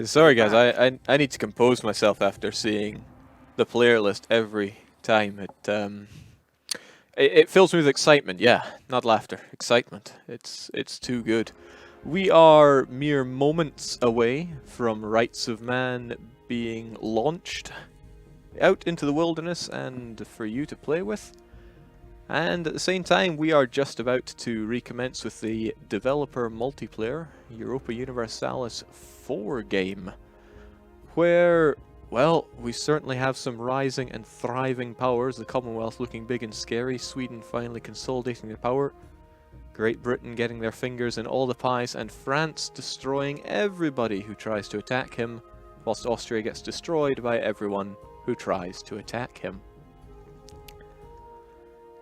Sorry guys, I need to compose myself after seeing the player list every time. It fills me with excitement, yeah, not laughter, excitement. It's too good. We are mere moments away from Rights of Man being launched out into the wilderness and for you to play with. And at the same time, we are just about to recommence with the developer multiplayer Europa Universalis 4 game, where, well, we certainly have some rising and thriving powers, the Commonwealth looking big and scary, Sweden finally consolidating their power, Great Britain getting their fingers in all the pies, and France destroying everybody who tries to attack him, whilst Austria gets destroyed by everyone who tries to attack him.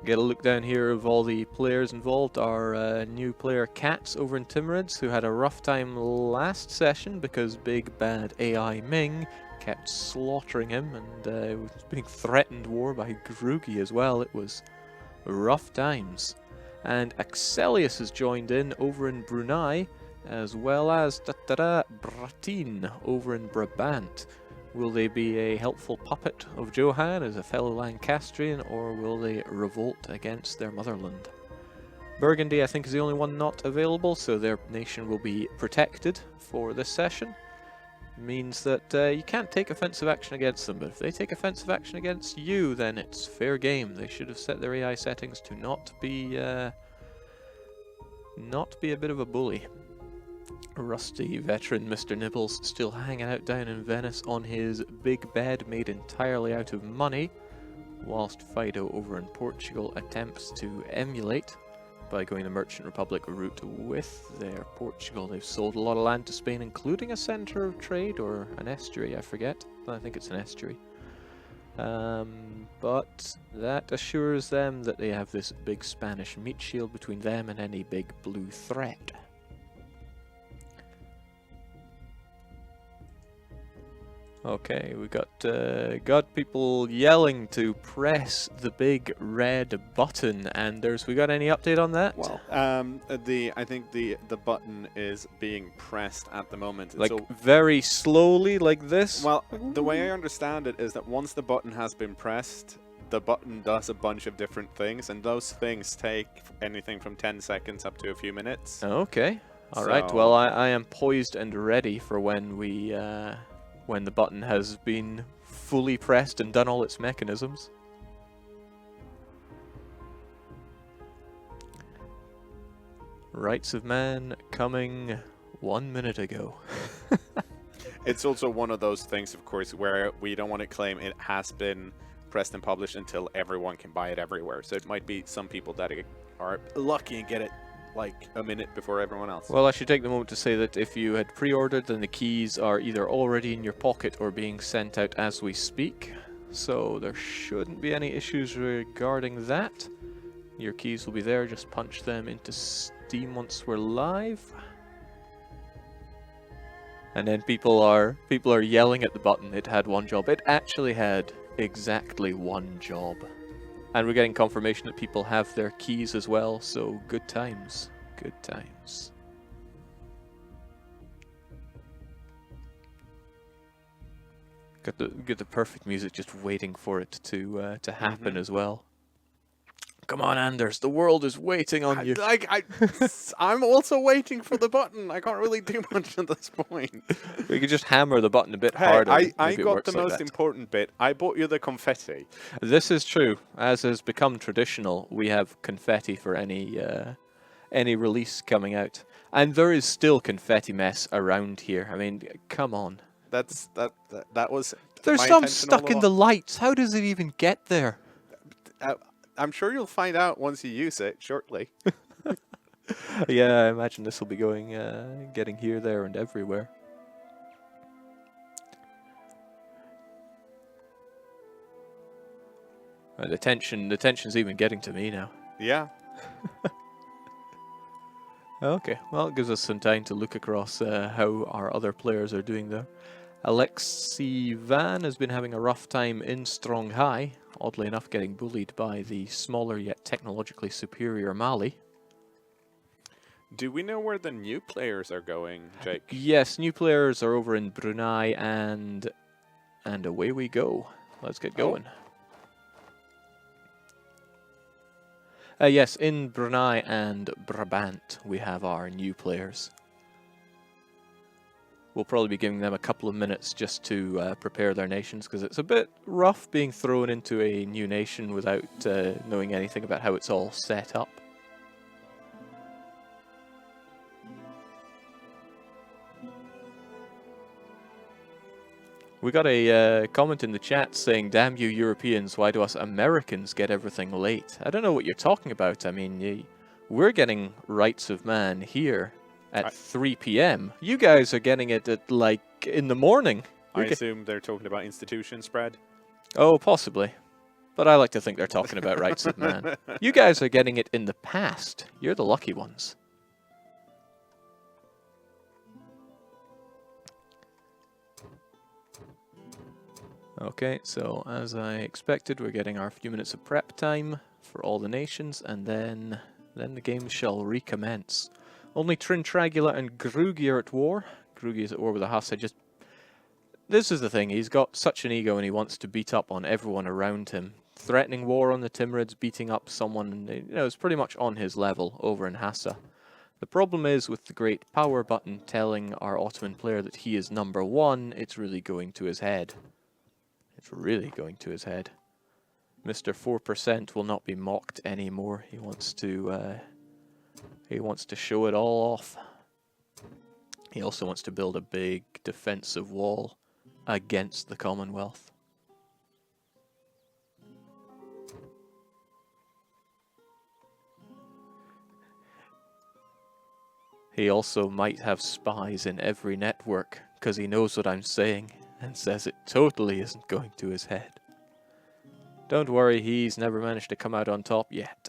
Get a look down here of all the players involved. Our new player Katz over in Timurids, who had a rough time last session because big bad AI Ming kept slaughtering him, and was being threatened war by Grugi as well. It was rough times. And Axelius has joined in over in Brunei, as well as Bratin over in Brabant. Will they be a helpful puppet of Johan as a fellow Lancastrian, or will they revolt against their motherland? Burgundy, I think, is the only one not available, so their nation will be protected for this session. Means that you can't take offensive action against them, but if they take offensive action against you, then it's fair game. They should have set their AI settings to not be a bit of a bully. Rusty veteran Mr. Nibbles still hanging out down in Venice on his big bed made entirely out of money, whilst Fido over in Portugal attempts to emulate by going the Merchant Republic route with their Portugal. They've sold a lot of land to Spain, including a centre of trade, or an estuary, I forget. I think it's an estuary. But that assures them that they have this big Spanish meat shield between them and any big blue threat. Okay, we got people yelling to press the big red button, and we got any update on that? Well, I think the button is being pressed at the moment. Like very slowly, like this? Well, the way I understand it is that once the button has been pressed, the button does a bunch of different things, and those things take anything from 10 seconds up to a few minutes. Okay, all right. Well, I am poised and ready for when when the button has been fully pressed and done all its mechanisms. Rights of Man coming 1 minute ago. It's also one of those things, of course, where we don't want to claim it has been pressed and published until everyone can buy it everywhere. So it might be some people that are lucky and get it like a minute before everyone else. Well, I should take the moment to say that if you had pre-ordered, then the keys are either already in your pocket or being sent out as we speak. So there shouldn't be any issues regarding that. Your keys will be there, just punch them into Steam once we're live. And then people are yelling at the button. It had one job. It actually had exactly one job. And we're getting confirmation that people have their keys as well, so good times. Good times. Got the perfect music just waiting for it to happen as well. Come on, Anders, the world is waiting on you. I'm also waiting for the button. I can't really do much at this point. We could just hammer the button a bit harder. I got the most important bit. I bought you the confetti. This is true. As has become traditional, we have confetti for any release coming out. And there is still confetti mess around here. I mean, come on. That was There's some stuck in the lights. How does it even get there? I'm sure you'll find out once you use it shortly. Yeah, I imagine this will be getting here, there, and everywhere. The tension's even getting to me now. Yeah. Okay, well, it gives us some time to look across how our other players are doing there. Alexei Van has been having a rough time in Stronghai, oddly enough getting bullied by the smaller yet technologically superior Mali. Do we know where the new players are going, Jake? Yes, new players are over in Brunei, and away we go. Let's get going. Yes, in Brunei and Brabant, we have our new players. We'll probably be giving them a couple of minutes just to prepare their nations, because it's a bit rough being thrown into a new nation without knowing anything about how it's all set up. We got a comment in the chat saying, "Damn you Europeans, why do us Americans get everything late?" I don't know what you're talking about. I mean, we're getting Rights of Man here at 3 p.m. You guys are getting it at, like, in the morning. I assume they're talking about institution spread. Oh, possibly. But I like to think they're talking about Rights of Man. You guys are getting it in the past. You're the lucky ones. Okay, so as I expected, we're getting our few minutes of prep time for all the nations, and then the game shall recommence. Only Trintragula and Grugi are at war. Grugi is at war with the Huss. This is the thing, he's got such an ego and he wants to beat up on everyone around him. Threatening war on the Timurids, beating up someone, it's pretty much on his level over in Hassa. The problem is, with the great power button telling our Ottoman player that he is #1, it's really going to his head. It's really going to his head. Mr. 4% will not be mocked anymore. He wants to show it all off. He also wants to build a big defensive wall against the Commonwealth. He also might have spies in every network, because he knows what I'm saying, and says it totally isn't going to his head. Don't worry, he's never managed to come out on top yet.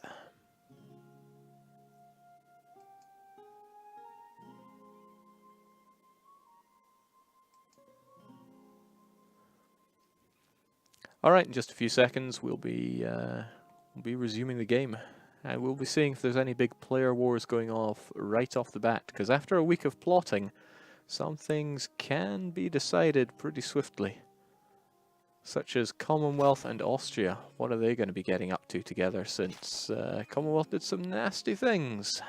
Alright, in just a few seconds we'll be resuming the game. And we'll be seeing if there's any big player wars going off right off the bat, because after a week of plotting, some things can be decided pretty swiftly. Such as Commonwealth and Austria. What are they going to be getting up to together, since Commonwealth did some nasty things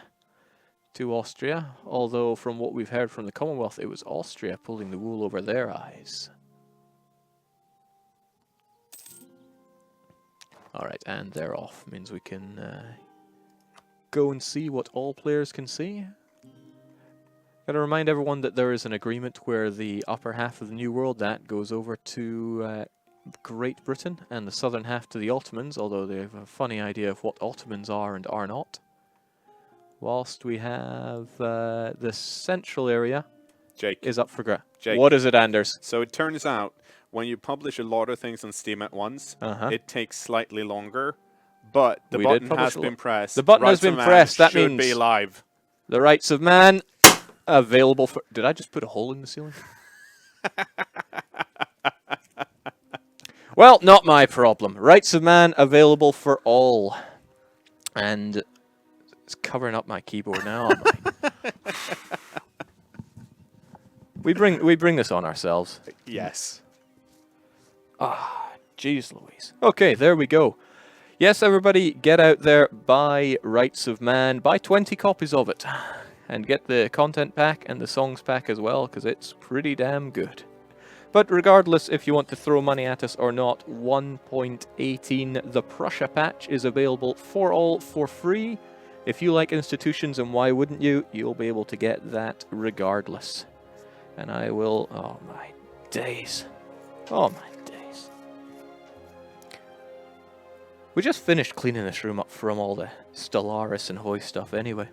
to Austria, although from what we've heard from the Commonwealth, it was Austria pulling the wool over their eyes. Alright, and they're off. Means we can go and see what all players can see. Gotta remind everyone that there is an agreement where the upper half of the New World, that goes over to Great Britain, and the southern half to the Ottomans, although they have a funny idea of what Ottomans are and are not. Whilst we have the central area is up for grabs. What is it, Anders? So it turns out, when you publish a lot of things on Steam at once, it takes slightly longer, but the button has been pressed. The button has been pressed. That means be live. The Rights of Man available for... Did I just put a hole in the ceiling? Well, not my problem. Rights of Man available for all. And it's covering up my keyboard now, aren't I? We bring this on ourselves. Yes. Ah, jeez Louise. Okay, there we go. Yes, everybody, get out there, buy Rights of Man, buy 20 copies of it, and get the content pack and the songs pack as well, because it's pretty damn good. But regardless if you want to throw money at us or not, 1.18, the Prussia patch, is available for all for free. If you like institutions, and why wouldn't you, you'll be able to get that regardless. And I will... Oh my days. Oh my days. We just finished cleaning this room up from all the Stellaris and Hoy stuff anyway.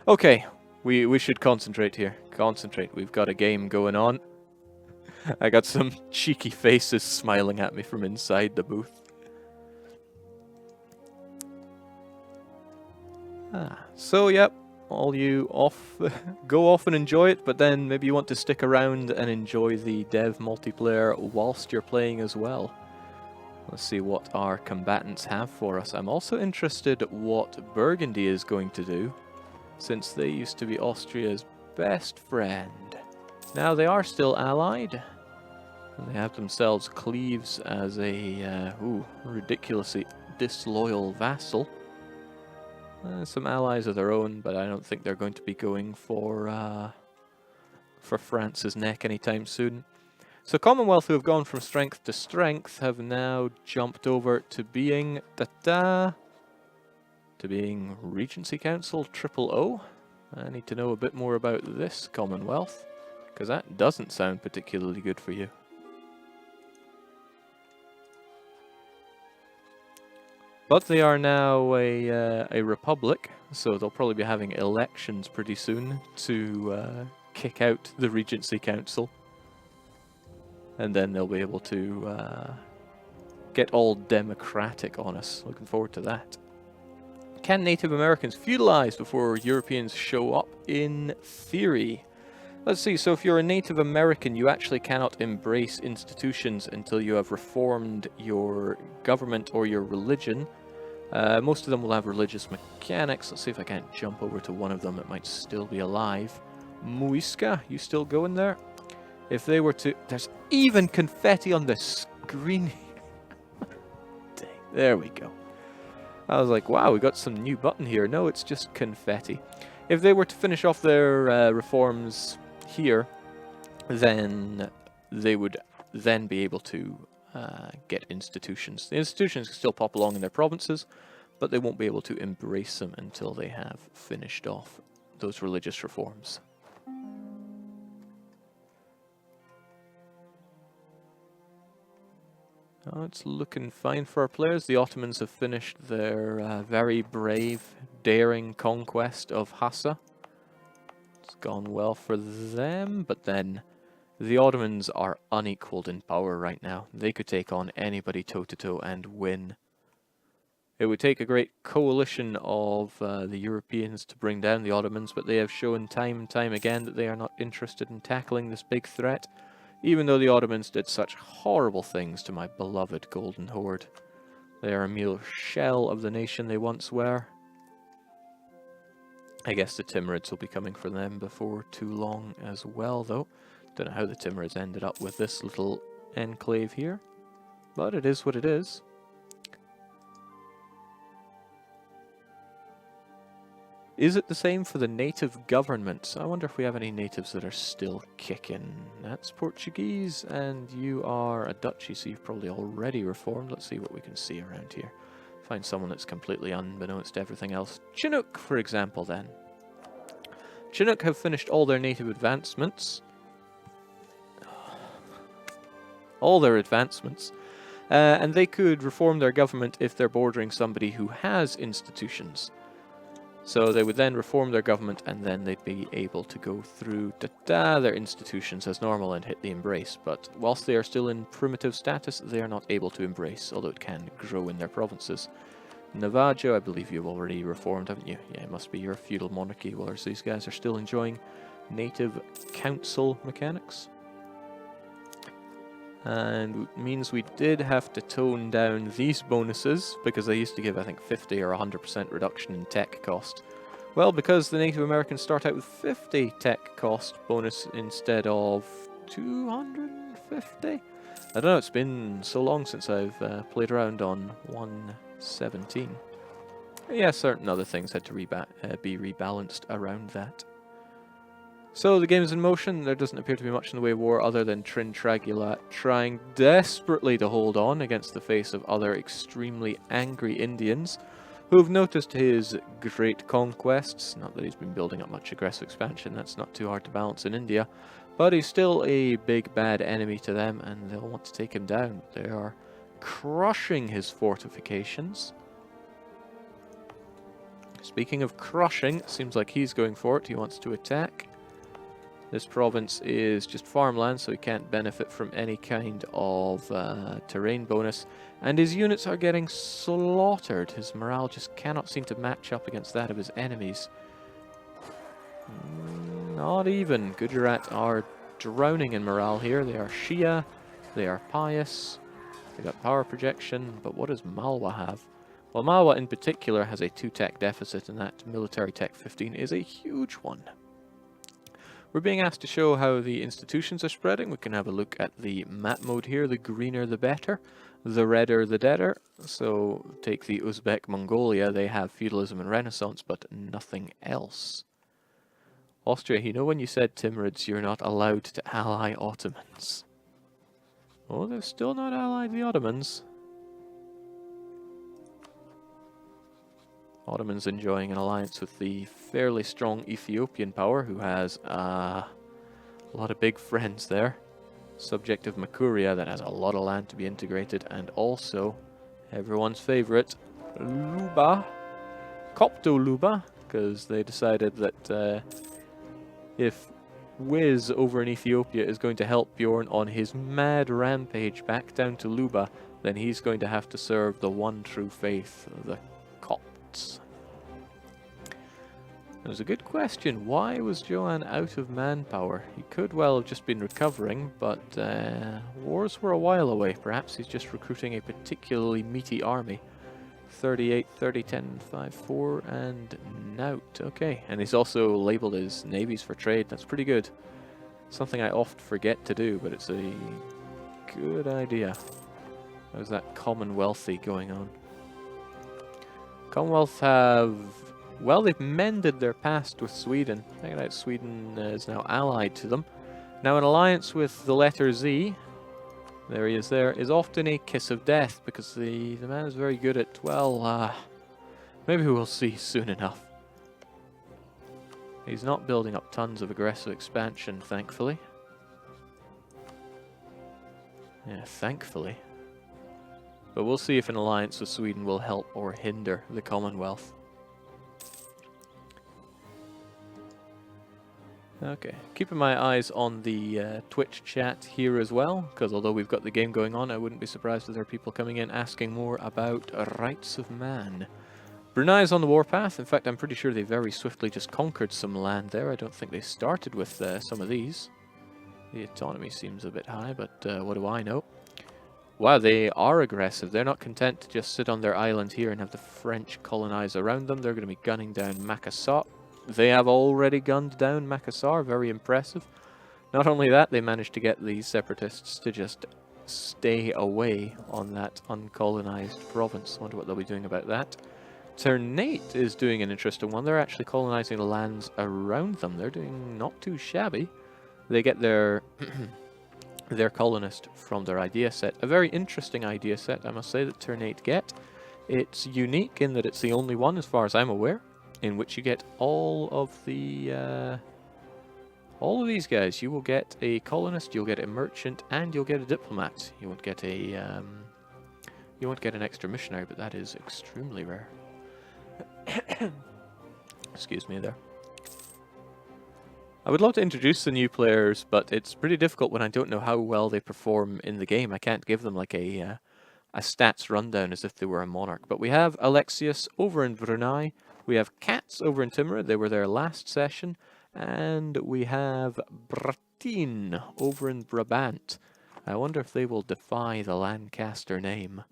Okay, we should concentrate here. Concentrate. We've got a game going on. I got some cheeky faces smiling at me from inside the booth. So yep, all you go off and enjoy it, but then maybe you want to stick around and enjoy the dev multiplayer whilst you're playing as well. Let's see what our combatants have for us. I'm also interested what Burgundy is going to do, since they used to be Austria's best friend. Now they are still allied, and they have themselves Cleves as a ridiculously disloyal vassal. Some allies of their own, but I don't think they're going to be going for France's neck anytime soon. So Commonwealth, who have gone from strength to strength, have now jumped over to being Regency Council O. I need to know a bit more about this Commonwealth, because that doesn't sound particularly good for you. But they are now a republic, so they'll probably be having elections pretty soon to kick out the Regency Council. And then they'll be able to get all democratic on us. Looking forward to that. Can Native Americans feudalize before Europeans show up? In theory. Let's see, so if you're a Native American, you actually cannot embrace institutions until you have reformed your government or your religion. Most of them will have religious mechanics. Let's see if I can't jump over to one of them that might still be alive. Muisca, you still going there? If they were to... There's even confetti on the screen. Dang, there we go. I was like, wow, we got some new button here. No, it's just confetti. If they were to finish off their reforms here, then they would then be able to get institutions. The institutions can still pop along in their provinces, but they won't be able to embrace them until they have finished off those religious reforms. Oh, it's looking fine for our players. The Ottomans have finished their very brave, daring conquest of Hassa. It's gone well for them, but then the Ottomans are unequaled in power right now. They could take on anybody toe-to-toe and win. It would take a great coalition of the Europeans to bring down the Ottomans, but they have shown time and time again that they are not interested in tackling this big threat. Even though the Ottomans did such horrible things to my beloved Golden Horde. They are a mere shell of the nation they once were. I guess the Timurids will be coming for them before too long as well, though. Don't know how the Timurids ended up with this little enclave here, but it is what it is. Is it the same for the native governments? I wonder if we have any natives that are still kicking. That's Portuguese, and you are a duchy, so you've probably already reformed. Let's see what we can see around here. Find someone that's completely unbeknownst to everything else. Chinook, for example, then. Chinook have finished all their native advancements. All their advancements. And they could reform their government if they're bordering somebody who has institutions. So they would then reform their government, and then they'd be able to go through their institutions as normal and hit the embrace. But whilst they are still in primitive status, they are not able to embrace, although it can grow in their provinces. Navajo, I believe you've already reformed, haven't you? Yeah, it must be your feudal monarchy, whereas these guys are still enjoying native council mechanics. And it means we did have to tone down these bonuses, because they used to give, I think, 50 or 100% reduction in tech cost. Well, because the Native Americans start out with 50 tech cost bonus instead of 250? I don't know, it's been so long since I've played around on 1.17. Yeah, certain other things had to be rebalanced around that. So the game is in motion. There doesn't appear to be much in the way of war other than Trin Tragulat trying desperately to hold on against the face of other extremely angry Indians who have noticed his great conquests. Not that he's been building up much aggressive expansion, that's not too hard to balance in India, but he's still a big bad enemy to them, and they'll want to take him down. They are crushing his fortifications. Speaking of crushing, it seems like he's going for it. He wants to attack. This province is just farmland, so he can't benefit from any kind of terrain bonus. And his units are getting slaughtered. His morale just cannot seem to match up against that of his enemies. Not even. Gujarat are drowning in morale here. They are Shia, they are pious, they got power projection, but what does Malwa have? Well, Malwa in particular has a 2-tech deficit, and that military tech 15 is a huge one. We're being asked to show how the institutions are spreading. We can have a look at the map mode here. The greener the better, the redder the deader. So take the Uzbek Mongolia, they have feudalism and renaissance, but nothing else. Austria, you know when you said Timurids, you're not allowed to ally Ottomans. Oh, they're still not allied the Ottomans. Ottomans enjoying an alliance with the fairly strong Ethiopian power, who has a lot of big friends there. Subject of Makuria, that has a lot of land to be integrated, and also everyone's favorite, Luba, Copto Luba, because they decided that if Wiz over in Ethiopia is going to help Bjorn on his mad rampage back down to Luba, then he's going to have to serve the one true faith, the Copts. It was a good question. Why was Joanne out of manpower? He could well have just been recovering, but wars were a while away. Perhaps he's just recruiting a particularly meaty army. 38, 30, 10, 5, 4, and Nout. Okay, and he's also labelled his navies for trade. That's pretty good. Something I oft forget to do, but it's a good idea. How's that Commonwealthy going on? Commonwealth have... well, they've mended their past with Sweden. Check it out, Sweden is now allied to them. Now an alliance with the letter Z, there he is there, is often a kiss of death, because the man is very good at, well, maybe we'll see soon enough. He's not building up tons of aggressive expansion, thankfully. Yeah, thankfully. But we'll see if an alliance with Sweden will help or hinder the Commonwealth. Okay, keeping my eyes on the Twitch chat here as well, because although we've got the game going on, I wouldn't be surprised if there are people coming in asking more about rights of man. Brunei is on the warpath. In fact, I'm pretty sure they very swiftly just conquered some land there. I don't think they started with some of these. The autonomy seems a bit high, but what do I know? Wow, they are aggressive. They're not content to just sit on their island here and have the French colonize around them. They're going to be gunning down Makassar. They have already gunned down Makassar. Very impressive. Not only that, they managed to get the separatists to just stay away on that uncolonized province. I wonder what they'll be doing about that. Ternate is doing an interesting one. They're actually colonizing the lands around them. They're doing not too shabby. They get their their colonist from their idea set. A very interesting idea set, I must say, that Ternate get. It's unique in that it's the only one, as far as I'm aware, in which you get all of these guys. You will get a colonist, you'll get a merchant, and you'll get a diplomat. You won't get a you won't get an extra missionary, but that is extremely rare. Excuse me there. I would love to introduce the new players, but it's pretty difficult when I don't know how well they perform in the game. I can't give them like a stats rundown as if they were a monarch. But we have Alexius over in Brunei. We have Cats over in Timurid. They were there last session. And we have Bratin over in Brabant. I wonder if they will defy the Lancaster name.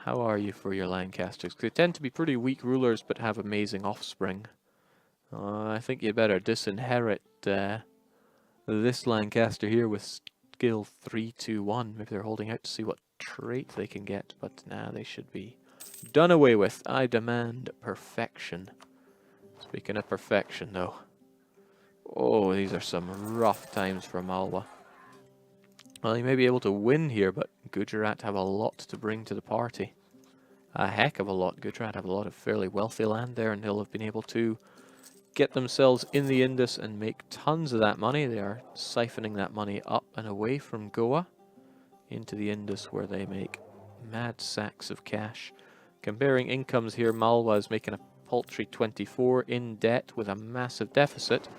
How are you for your Lancasters? They tend to be pretty weak rulers, but have amazing offspring. I think you better disinherit this Lancaster here with skill 321. Maybe they're holding out to see what trait they can get, but nah, they should be done away with. I demand perfection. Speaking of perfection, though. Oh, these are some rough times for Malwa. Well, you may be able to win here, but Gujarat have a lot to bring to the party. A heck of a lot. Gujarat have a lot of fairly wealthy land there, and they'll have been able to get themselves in the Indus and make tons of that money. They are siphoning that money up and away from Goa into the Indus, where they make mad sacks of cash. Comparing incomes here, Malwa is making a paltry 24 in debt with a massive deficit,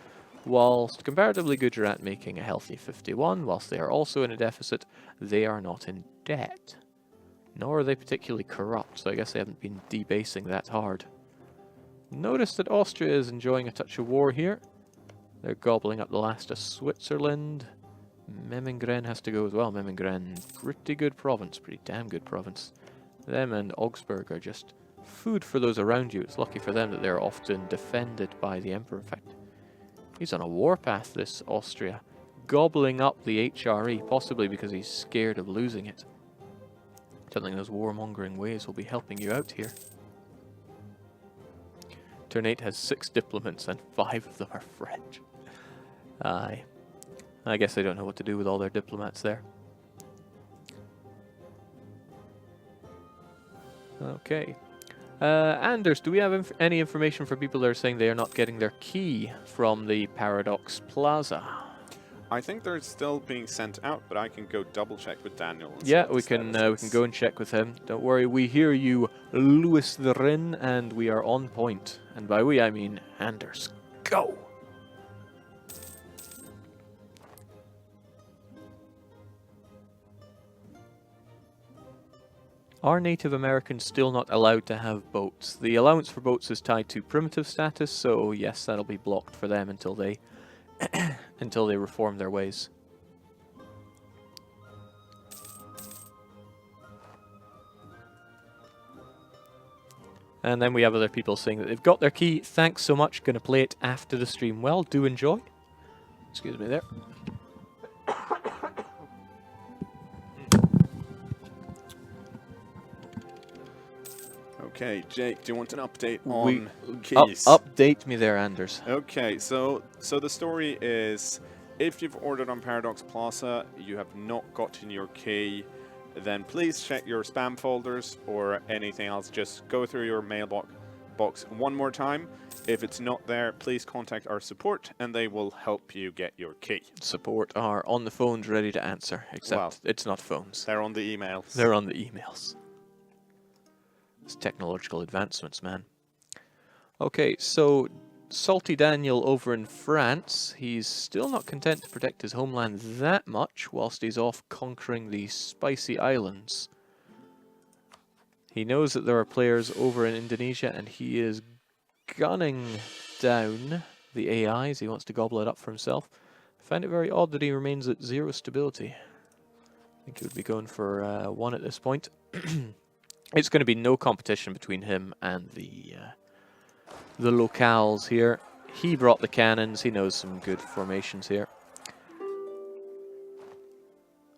whilst comparatively Gujarat making a healthy 51. Whilst they are also in a deficit, they are not in debt. Nor are they particularly corrupt, so I guess they haven't been debasing that hard. Notice that Austria is enjoying a touch of war here. They're gobbling up the last of Switzerland. Memmingen has to go as well. Memmingen, pretty good province, pretty damn good province. Them and Augsburg are just food for those around you. It's lucky for them that they're often defended by the Emperor. In fact, he's on a warpath, this Austria, gobbling up the HRE, possibly because he's scared of losing it. I don't think those warmongering ways will be helping you out here. Turn 8 has 6 diplomats and 5 of them are French. Aye. I guess they don't know what to do with all their diplomats there. Okay. Anders, do we have any information for people that are saying they are not getting their key from the Paradox Plaza? I think they're still being sent out, but I can go double check with Daniel. Yeah, we can go and check with him. Don't worry, we hear you, Louis the Rin, and we are on point. And by we, I mean Anders. Go! Are Native Americans still not allowed to have boats? The allowance for boats is tied to primitive status, so yes, that'll be blocked for them until they until they reform their ways. And then we have other people saying that they've got their key. Thanks so much. Going to play it after the stream. Well, do enjoy. Excuse me there. Okay, Jake, do you want an update on keys? Update me there, Anders. Okay, so the story is, if you've ordered on Paradox Plaza, you have not gotten your key, then please check your spam folders or anything else. Just go through your mailbox one more time. If it's not there, please contact our support and they will help you get your key. Support are on the phones ready to answer, except it's not phones. They're on the emails. They're on the emails. It's technological advancements, man. Okay, so Salty Daniel over in France, he's still not content to protect his homeland that much whilst he's off conquering the Spicy Islands. He knows that there are players over in Indonesia and he is gunning down the AIs. He wants to gobble it up for himself. I find it very odd that he remains at 0 stability. I think he would be going for 1 at this point. It's going to be no competition between him and the locales here. He brought the cannons. He knows some good formations here.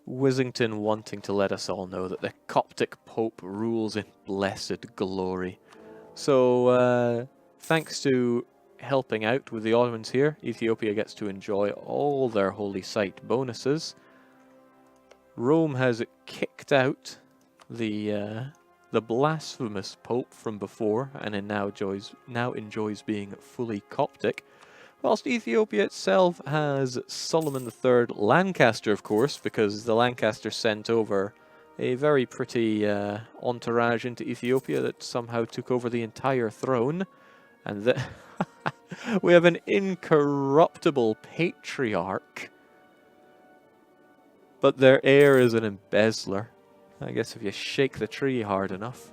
Wissington wanting to let us all know that the Coptic Pope rules in blessed glory. So, thanks to helping out with the Ottomans here, Ethiopia gets to enjoy all their holy site bonuses. Rome has kicked out the blasphemous Pope from before, and it now enjoys being fully Coptic, whilst Ethiopia itself has Solomon III Lancaster, of course, because the Lancaster sent over a very pretty entourage into Ethiopia that somehow took over the entire throne, and we have an incorruptible patriarch, but their heir is an embezzler. I guess if you shake the tree hard enough.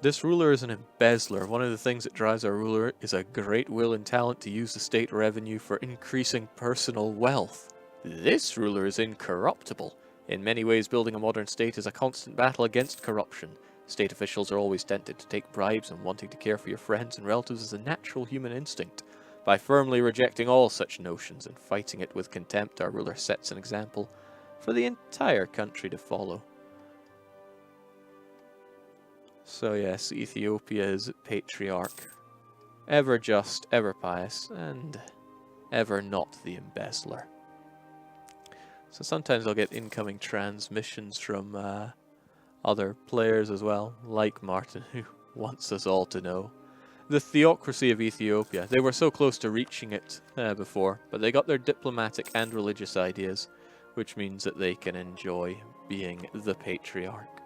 This ruler is an embezzler. One of the things that drives our ruler is a great will and talent to use the state revenue for increasing personal wealth. This ruler is incorruptible. In many ways, building a modern state is a constant battle against corruption. State officials are always tempted to take bribes, and wanting to care for your friends and relatives is a natural human instinct. By firmly rejecting all such notions and fighting it with contempt, our ruler sets an example for the entire country to follow. So yes, Ethiopia's patriarch, ever just, ever pious, and ever not the embezzler. So sometimes I'll get incoming transmissions from other players as well, like Martin, who wants us all to know the theocracy of Ethiopia. They were so close to reaching it before, but they got their diplomatic and religious ideas, which means that they can enjoy being the patriarch.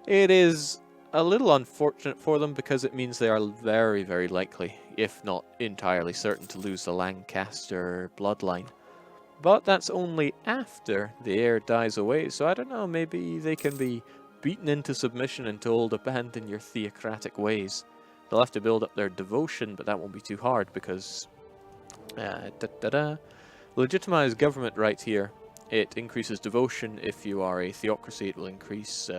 It is a little unfortunate for them because it means they are very, very likely, if not entirely certain, to lose the Lancaster bloodline. But that's only after the heir dies away, so I don't know, maybe they can be beaten into submission and told abandon your theocratic ways. They'll have to build up their devotion, but that won't be too hard because legitimized government right here It increases devotion if you are a theocracy. It will increase...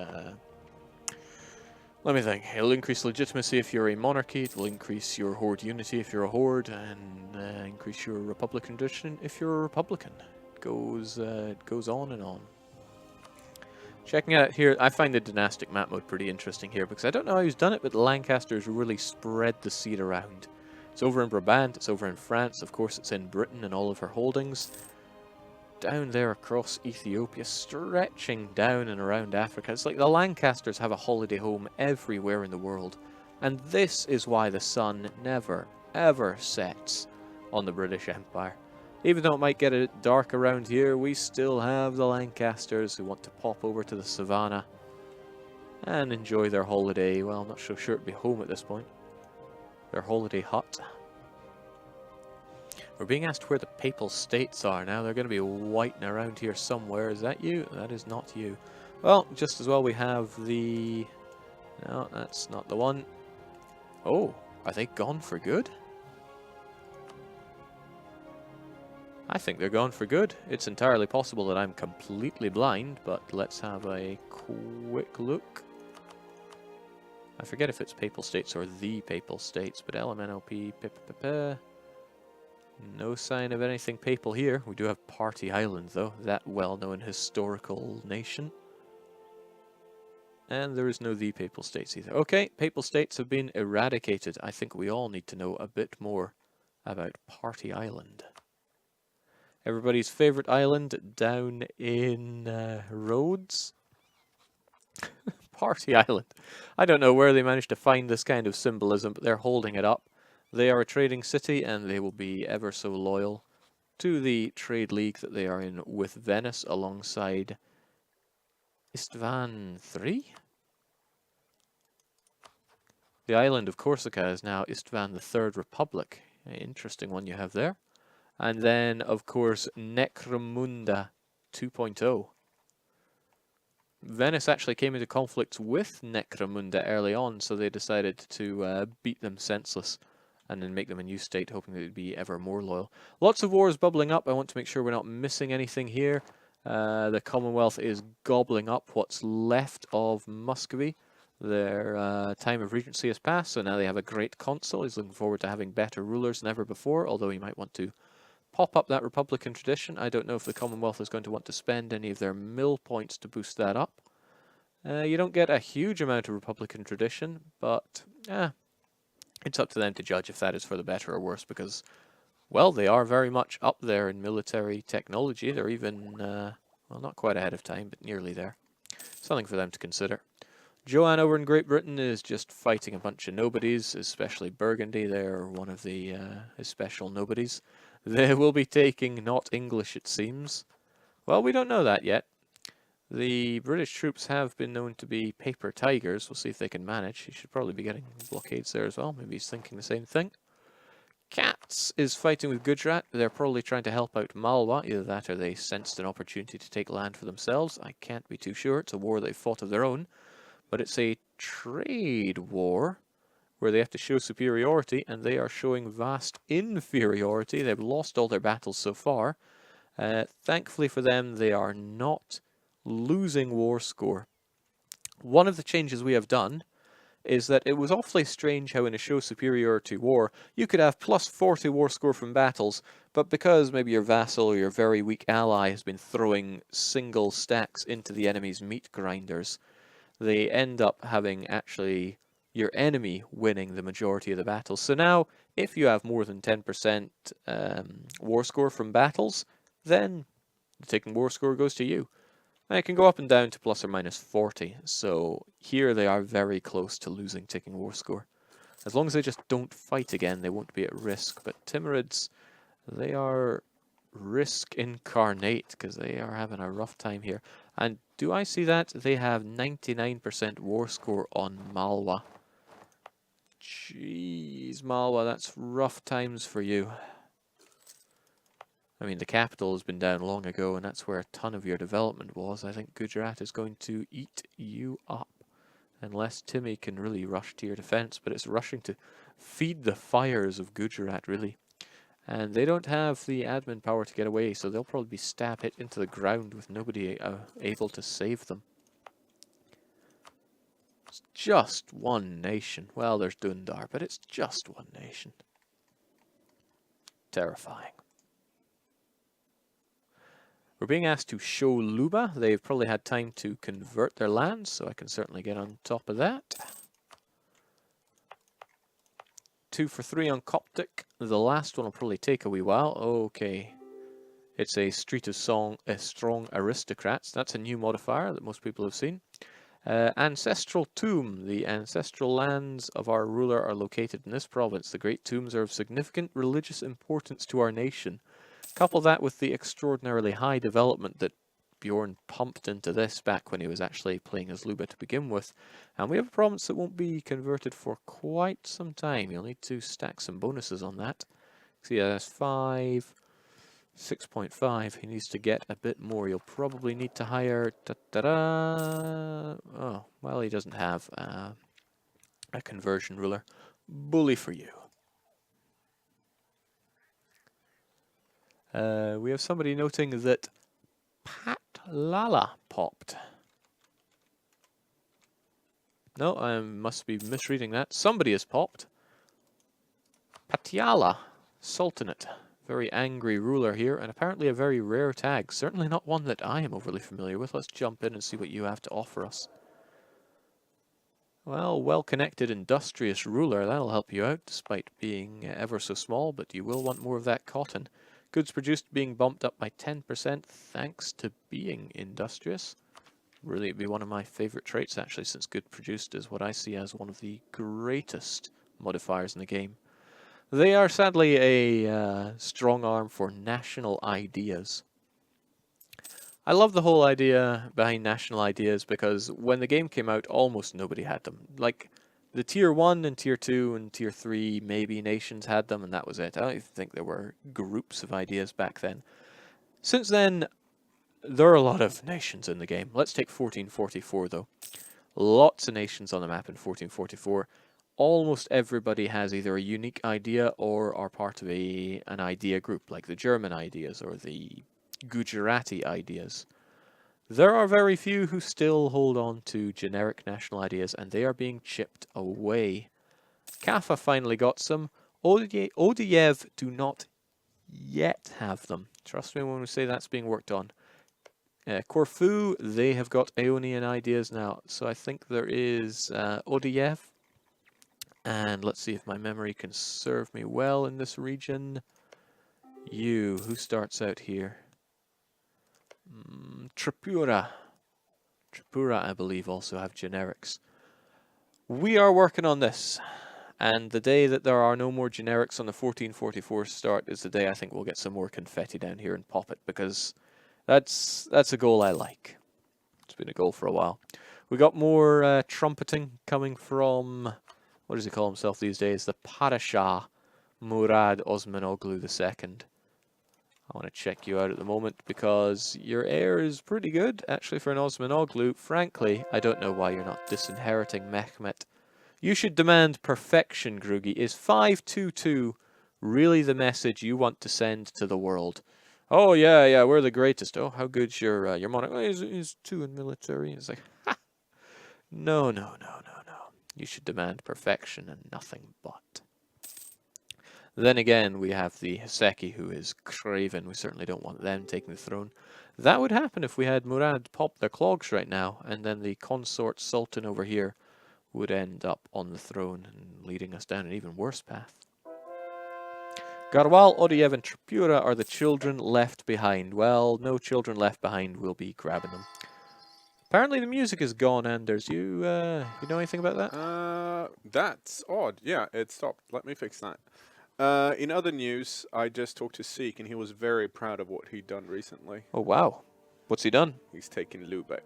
let me think. It'll increase legitimacy if you're a monarchy. It will increase your horde unity if you're a horde, and increase your republican tradition if you're a republican. It goes on and on. Checking out here, I find the dynastic map mode pretty interesting here because I don't know who's done it, but the Lancasters really spread the seed around. It's over in Brabant, it's over in France, of course it's in Britain and all of her holdings. Down there across Ethiopia, stretching down and around Africa. It's like the Lancasters have a holiday home everywhere in the world. And this is why the sun never, ever sets on the British Empire. Even though it might get a bit dark around here, we still have the Lancasters who want to pop over to the savannah and enjoy their holiday. Well, I'm not so sure it'd be home at this point. Their holiday hut. We're being asked where the Papal States are now. They're going to be whiting around here somewhere. Is that you? That is not you. Well, just as well we have the... No, that's not the one. Oh, are they gone for good? I think they're gone for good. It's entirely possible that I'm completely blind, but let's have a quick look. I forget if it's Papal States or the Papal States, but LMNOP... No sign of anything papal here. We do have Party Island, though, that well-known historical nation. And there is no the Papal States either. Okay, Papal States have been eradicated. I think we all need to know a bit more about Party Island. Everybody's favourite island down in Rhodes. Party Island. I don't know where they managed to find this kind of symbolism, but they're holding it up. They are a trading city, and they will be ever so loyal to the trade league that they are in with Venice alongside Istvan III? The island of Corsica is now Istvan III Republic. An interesting one you have there. And then, of course, Necromunda 2.0. Venice actually came into conflict with Necromunda early on, so they decided to beat them senseless and then make them a new state, hoping they'd be ever more loyal. Lots of wars bubbling up. I want to make sure we're not missing anything here. The Commonwealth is gobbling up what's left of Muscovy. Their time of regency has passed, so now they have a great consul. He's looking forward to having better rulers than ever before, although he might want to pop up that Republican tradition. I don't know if the Commonwealth is going to want to spend any of their mill points to boost that up. You don't get a huge amount of Republican tradition, but it's up to them to judge if that is for the better or worse, because, well, they are very much up there in military technology. They're even, well, not quite ahead of time, but nearly there. Something for them to consider. Joanne over in Great Britain is just fighting a bunch of nobodies, especially Burgundy. They're one of the special nobodies. They will be taking not English, it seems. Well, we don't know that yet. The British troops have been known to be paper tigers. We'll see if they can manage. He should probably be getting blockades there as well. Maybe he's thinking the same thing. Cats is fighting with Gujarat. They're probably trying to help out Malwa. Either that or they sensed an opportunity to take land for themselves. I can't be too sure. It's a war they've fought of their own. But it's a trade war where they have to show superiority, and they are showing vast inferiority. They've lost all their battles so far. Thankfully for them, they are not losing war score. One of the changes we have done is that it was awfully strange how in a show superiority war you could have plus 40 war score from battles, but because maybe your vassal or your very weak ally has been throwing single stacks into the enemy's meat grinders, they end up having actually your enemy winning the majority of the battles. So now, if you have more than 10% war score from battles, then the taking war score goes to you. And it can go up and down to plus or minus 40, so here they are very close to losing ticking war score. As long as they just don't fight again, they won't be at risk, but Timurids, they are risk incarnate, because they are having a rough time here. And do I see that? They have 99% war score on Malwa. Jeez, Malwa, that's rough times for you. I mean, the capital has been down long ago, and that's where a ton of your development was. I think Gujarat is going to eat you up. Unless Timmy can really rush to your defense, but it's rushing to feed the fires of Gujarat, really. And they don't have the admin power to get away, so they'll probably be stab hit into the ground with nobody able to save them. It's just one nation. Well, there's Dundar, but it's just one nation. Terrifying. We're being asked to show Luba. They've probably had time to convert their lands, so I can certainly get on top of that. 2 for 3 on Coptic. The last one will probably take a wee while. Okay. It's a Street of Strong Aristocrats. That's a new modifier that most people have seen. Ancestral Tomb. The ancestral lands of our ruler are located in this province. The great tombs are of significant religious importance to our nation. Couple that with the extraordinarily high development that Bjorn pumped into this back when he was actually playing as Luba to begin with, and we have a province that won't be converted for quite some time. You'll need to stack some bonuses on that. See, that's 5, 6.5. He needs to get a bit more. You'll probably need to hire... Oh, well, he doesn't have a conversion ruler. Bully for you. We have somebody noting that Pat Lala popped. No, I must be misreading that. Somebody has popped. Patiala Sultanate. Very angry ruler here, and apparently a very rare tag. Certainly not one that I am overly familiar with. Let's jump in and see what you have to offer us. Well, well-connected, industrious ruler. That'll help you out, despite being ever so small, but you will want more of that cotton. Goods produced being bumped up by 10% thanks to being industrious. Really, it'd be one of my favorite traits, actually, since good produced is what I see as one of the greatest modifiers in the game. They are sadly a strong arm for national ideas. I love the whole idea behind national ideas because when the game came out, almost nobody had them. Like, the Tier 1 and Tier 2 and Tier 3 maybe nations had them, and that was it. I don't even think there were groups of ideas back then. Since then, there are a lot of nations in the game. Let's take 1444, though. Lots of nations on the map in 1444. Almost everybody has either a unique idea or are part of an idea group, like the German ideas or the Gujarati ideas. There are very few who still hold on to generic national ideas, and they are being chipped away. Kaffa finally got some. Odiev do not yet have them. Trust me when we say that's being worked on. Corfu, they have got Aeonian ideas now. So I think there is Odiev. And let's see if my memory can serve me well in this region. Who starts out here? Tripura. Tripura, I believe, also have generics. We are working on this. And the day that there are no more generics on the 1444 start is the day I think we'll get some more confetti down here and pop it, because that's a goal I like. It's been a goal for a while. We got more trumpeting coming from, what does he call himself these days? The Padishah Murad Osmanoglu II. I want to check you out at the moment because your heir is pretty good, actually, for an Osmanoglu. Frankly, I don't know why you're not disinheriting Mehmet. You should demand perfection, Grugi. Is 522 really the message you want to send to the world? Oh, yeah, we're the greatest. Oh, how good's your monarch? Oh, he's 2 in military. It's like, ha! No. You should demand perfection and nothing but. Then again, we have the Haseki, who is craven. We certainly don't want them taking the throne. That would happen if we had Murad pop their clogs right now, and then the consort sultan over here would end up on the throne and leading us down an even worse path. Garwal, Odiev, and Tripura are the children left behind. Well, no children left behind. We'll be grabbing them. Apparently the music is gone, Anders. You know anything about that? That's odd. Yeah, it stopped. Let me fix that. In other news, I just talked to Seek, and he was very proud of what he'd done recently. Oh, wow. What's he done? He's taken Lubeck.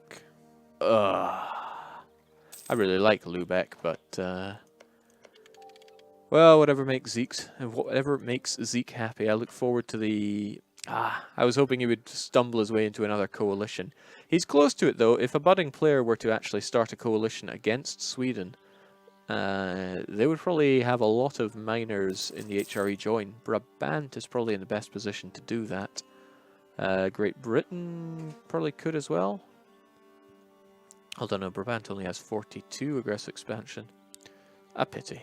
I really like Lubeck, but well, whatever makes Zeke happy. I look forward to the... I was hoping he would stumble his way into another coalition. He's close to it, though. If a budding player were to actually start a coalition against Sweden, They would probably have a lot of miners in the HRE join. Brabant is probably in the best position to do that. Great Britain probably could as well. I don't know, Brabant only has 42 aggressive expansion. A pity.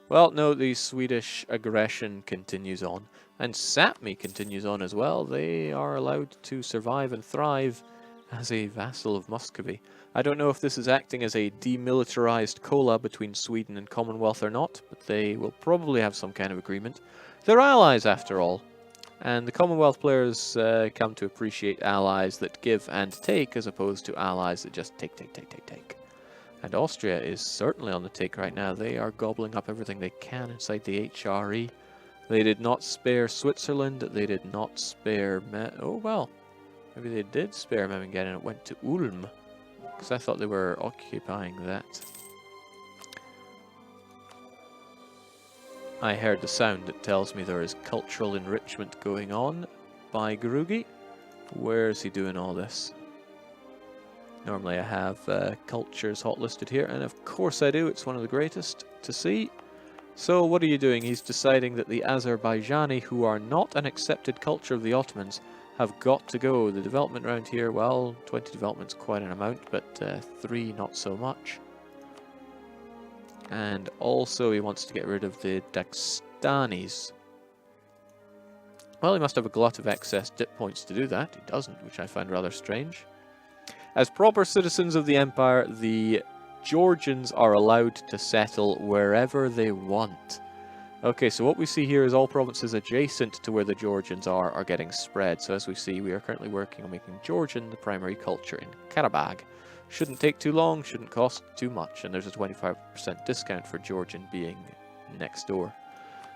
Well, no, the Swedish aggression continues on. And Sapmi continues on as well. They are allowed to survive and thrive as a vassal of Muscovy. I don't know if this is acting as a demilitarized cola between Sweden and Commonwealth or not, but they will probably have some kind of agreement. They're allies after all. And the Commonwealth players come to appreciate allies that give and take, as opposed to allies that just take. And Austria is certainly on the take right now. They are gobbling up everything they can inside the HRE. They did not spare Switzerland. They did not spare... oh, well. Maybe they did spare Memmingen and it went to Ulm. Because I thought they were occupying that. I heard the sound that tells me there is cultural enrichment going on by Grugi. Where is he doing all this? Normally I have cultures hot listed here, and of course I do. It's one of the greatest to see. So what are you doing? He's deciding that the Azerbaijani, who are not an accepted culture of the Ottomans, have got to go. The development around here, well, 20 development's quite an amount, but 3 not so much. And also he wants to get rid of the Dagestanis. Well, he must have a glut of excess dip points to do that. He doesn't, which I find rather strange. As proper citizens of the Empire, the Georgians are allowed to settle wherever they want. Okay, so what we see here is all provinces adjacent to where the Georgians are getting spread. So as we see, we are currently working on making Georgian the primary culture in Karabakh. Shouldn't take too long, shouldn't cost too much, and there's a 25% discount for Georgian being next door.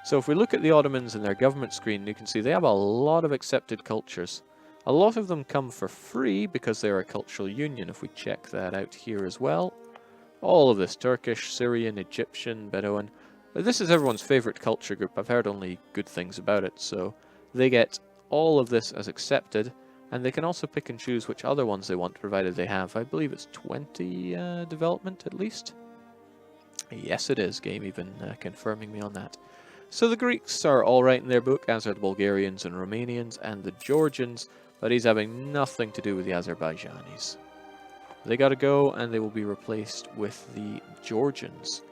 So if we look at the Ottomans and their government screen, you can see they have a lot of accepted cultures. A lot of them come for free because they're a cultural union, if we check that out here as well. All of this, Turkish, Syrian, Egyptian, Bedouin. This is everyone's favourite culture group. I've heard only good things about it, so they get all of this as accepted. And they can also pick and choose which other ones they want, provided they have, I believe it's 20 development at least. Yes, it is. Game even confirming me on that. So the Greeks are all right in their book, as are the Bulgarians and Romanians and the Georgians, but he's having nothing to do with the Azerbaijanis. They gotta go, and they will be replaced with the Georgians.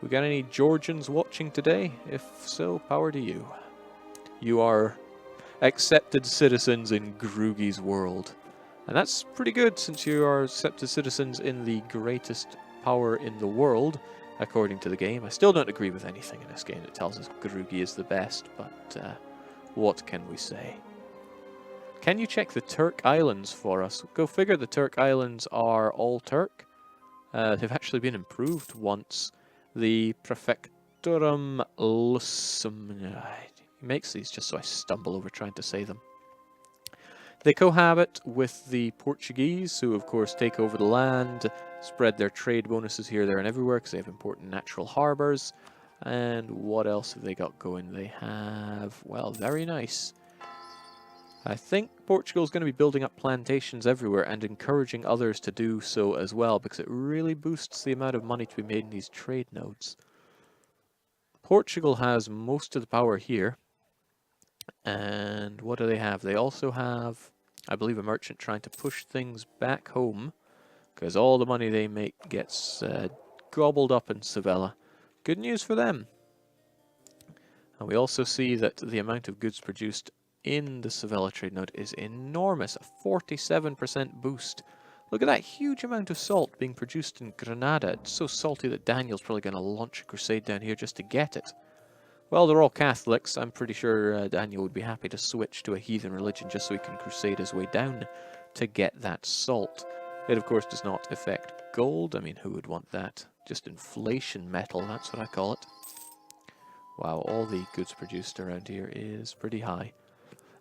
We got any Georgians watching today? If so, power to you. You are accepted citizens in Grugi's world. And that's pretty good, since you are accepted citizens in the greatest power in the world, according to the game. I still don't agree with anything in this game that tells us Grugi is the best, but what can we say? Can you check the Turk Islands for us? Go figure, the Turk Islands are all Turk. They've actually been improved once. The Prefecturum Lusum... He makes these just so I stumble over trying to say them. They cohabit with the Portuguese, who of course take over the land, spread their trade bonuses here, there and everywhere, because they have important natural harbours. And what else have they got going? They have, well, very nice. I think Portugal's going to be building up plantations everywhere and encouraging others to do so as well, because it really boosts the amount of money to be made in these trade nodes. Portugal has most of the power here. And what do they have? They also have, I believe, a merchant trying to push things back home, because all the money they make gets gobbled up in Sevilla. Good news for them. And we also see that the amount of goods produced in the Sevilla trade node is enormous, a 47% boost. Look at that huge amount of salt being produced in Granada. It's so salty that Daniel's probably going to launch a crusade down here just to get it. Well, they're all Catholics. I'm pretty sure Daniel would be happy to switch to a heathen religion just so he can crusade his way down to get that salt. It, of course, does not affect gold. I mean, who would want that? Just inflation metal, that's what I call it. Wow, all the goods produced around here is pretty high.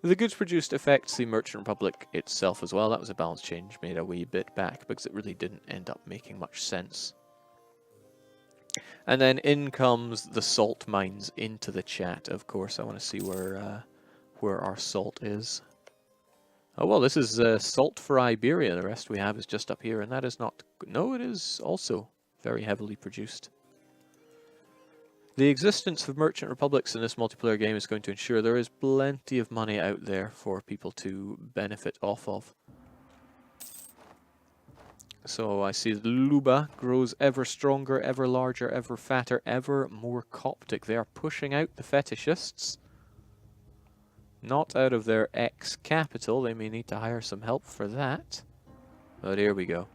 The goods produced affects the Merchant Republic itself as well. That was a balance change made a wee bit back because it really didn't end up making much sense. And then in comes the salt mines into the chat, of course. I want to see where our salt is. Oh, well, this is salt for Iberia. The rest we have is just up here, and that is not... No, it is also very heavily produced. The existence of merchant republics in this multiplayer game is going to ensure there is plenty of money out there for people to benefit off of. So I see Luba grows ever stronger, ever larger, ever fatter, ever more Coptic. They are pushing out the fetishists. Not out of their ex-capital. They may need to hire some help for that. But here we go.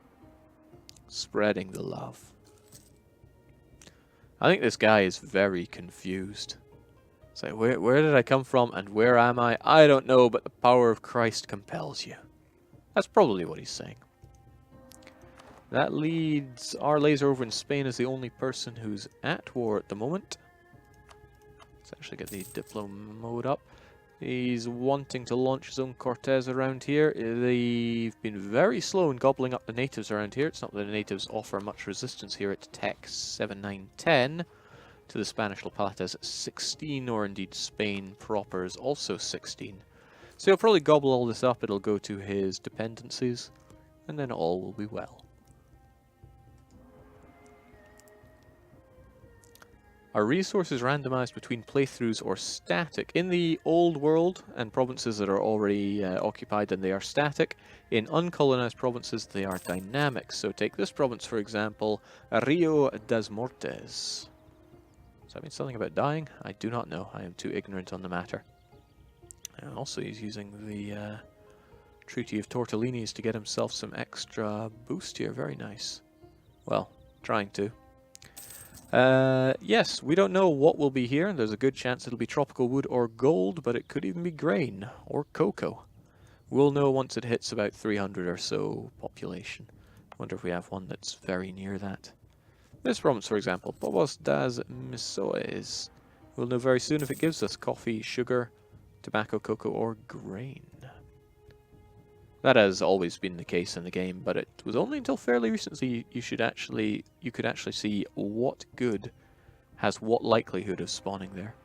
Spreading the love. I think this guy is very confused. It's like, where did I come from and where am I? I don't know, but the power of Christ compels you. That's probably what he's saying. That leads our laser over in Spain as the only person who's at war at the moment. Let's actually get the Diplo mode up. He's wanting to launch his own Cortez around here. They've been very slow in gobbling up the natives around here. It's not that the natives offer much resistance here at Tech 7910 to the Spanish Lopalates 16, or indeed Spain proper is also 16. So he'll probably gobble all this up. It'll go to his dependencies, and then all will be well. Are resources randomized between playthroughs or static? In the old world and provinces that are already occupied, then they are static. In uncolonized provinces, they are dynamic. So take this province, for example, Rio das Mortes. Does that mean something about dying? I do not know. I am too ignorant on the matter. And also he's using the Treaty of Tortellinis to get himself some extra boost here. Very nice. Well, trying to. Yes, we don't know what will be here. There's a good chance it'll be tropical wood or gold, but it could even be grain or cocoa. We'll know once it hits about 300 or so population. Wonder if we have one that's very near that. This province, for example, Povos das Missões. We'll know very soon if it gives us coffee, sugar, tobacco, cocoa, or grain. That has always been the case in the game, but it was only until fairly recently you could actually see what good has what likelihood of spawning there.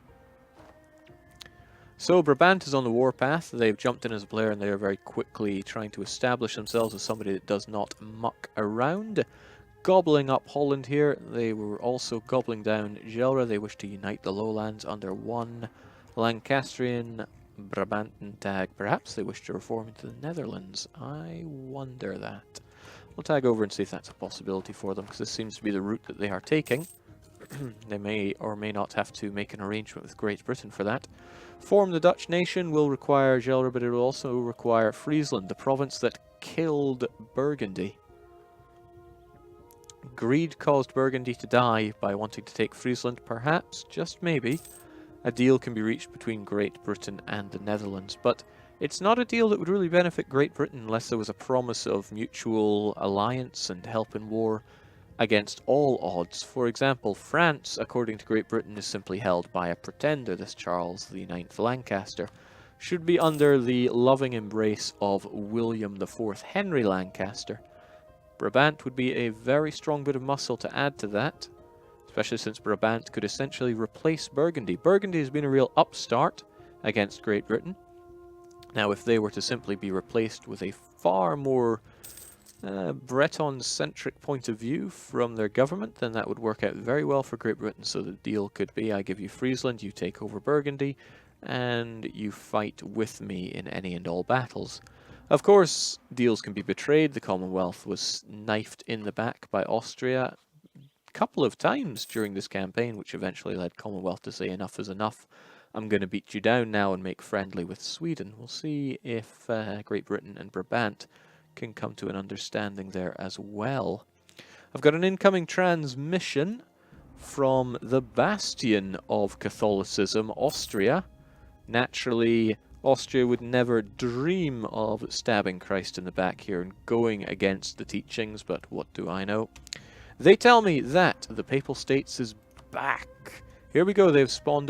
So Brabant is on the warpath. They've jumped in as a player and they are very quickly trying to establish themselves as somebody that does not muck around. Gobbling up Holland here. They were also gobbling down Gelre. They wish to unite the lowlands under one Lancastrian Brabanten tag. Perhaps they wish to reform into the Netherlands. I wonder that. We'll tag over and see if that's a possibility for them, because this seems to be the route that they are taking. They may or may not have to make an arrangement with Great Britain for that. Form the Dutch nation will require Gelre, but it will also require Friesland, the province that killed Burgundy. Greed caused Burgundy to die by wanting to take Friesland. Perhaps, just maybe, a deal can be reached between Great Britain and the Netherlands, but it's not a deal that would really benefit Great Britain unless there was a promise of mutual alliance and help in war against all odds. For example, France, according to Great Britain, is simply held by a pretender, this Charles IX Lancaster, should be under the loving embrace of William IV Henry Lancaster. Brabant would be a very strong bit of muscle to add to that, especially since Brabant could essentially replace Burgundy. Burgundy has been a real upstart against Great Britain. Now, if they were to simply be replaced with a far more Breton-centric point of view from their government, then that would work out very well for Great Britain. So the deal could be, I give you Friesland, you take over Burgundy, and you fight with me in any and all battles. Of course, deals can be betrayed. The Commonwealth was knifed in the back by Austria a couple of times during this campaign, which eventually led Commonwealth to say enough is enough. I'm going to beat you down now and make friendly with Sweden. We'll see if Great Britain and Brabant can come to an understanding there as well. I've got an incoming transmission from the bastion of Catholicism, Austria. Naturally, Austria would never dream of stabbing Christ in the back here and going against the teachings, but what do I know? They tell me that the Papal States is back. Here we go, they've spawned